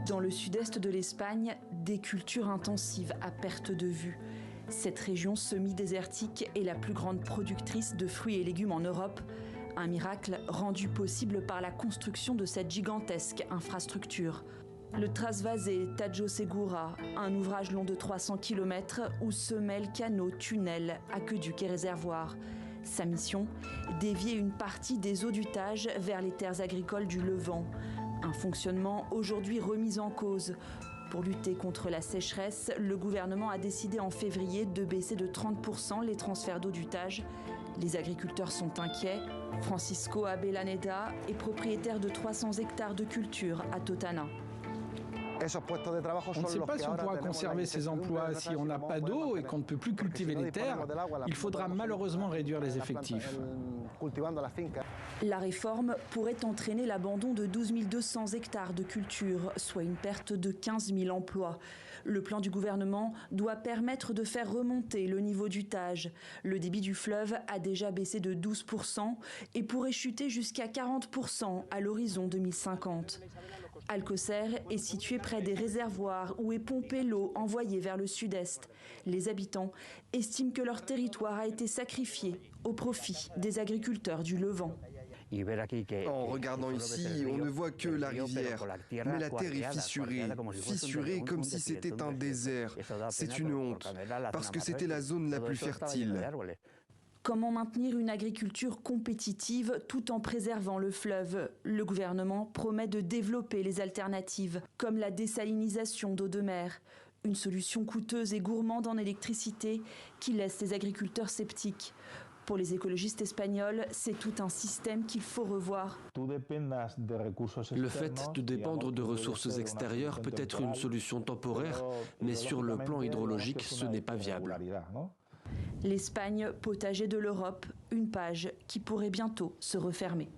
Dans le sud-est de l'Espagne, des cultures intensives à perte de vue. Cette région semi-désertique est la plus grande productrice de fruits et légumes en Europe. Un miracle rendu possible par la construction de cette gigantesque infrastructure. Le trasvasé Tajo Segura, un ouvrage long de 300 km où se mêlent canaux, tunnels, aqueducs et réservoirs. Sa mission, dévier une partie des eaux du Tage vers les terres agricoles du Levant. Un fonctionnement aujourd'hui remis en cause. Pour lutter contre la sécheresse, le gouvernement a décidé en février de baisser de 30% les transferts d'eau du Tage. Les agriculteurs sont inquiets. Francisco Abelaneda est propriétaire de 300 hectares de culture à Totana. On ne sait pas si on pourra conserver ces emplois si on n'a pas d'eau et qu'on ne peut plus cultiver les terres. Il faudra malheureusement réduire les effectifs. La réforme pourrait entraîner l'abandon de 12 200 hectares de culture, soit une perte de 15 000 emplois. Le plan du gouvernement doit permettre de faire remonter le niveau du Tage. Le débit du fleuve a déjà baissé de 12% et pourrait chuter jusqu'à 40% à l'horizon 2050. Alcocer est situé près des réservoirs où est pompée l'eau envoyée vers le sud-est. Les habitants estiment que leur territoire a été sacrifié au profit des agriculteurs du Levant. En regardant ici, on ne voit que la rivière, mais la terre est fissurée comme si c'était un désert. C'est une honte, parce que c'était la zone la plus fertile. Comment maintenir une agriculture compétitive tout en préservant le fleuve? Le gouvernement promet de développer les alternatives, comme la désalinisation d'eau de mer. Une solution coûteuse et gourmande en électricité qui laisse les agriculteurs sceptiques. Pour les écologistes espagnols, c'est tout un système qu'il faut revoir. Le fait de dépendre de ressources extérieures peut être une solution temporaire, mais sur le plan hydrologique, ce n'est pas viable. L'Espagne, potager de l'Europe, une page qui pourrait bientôt se refermer.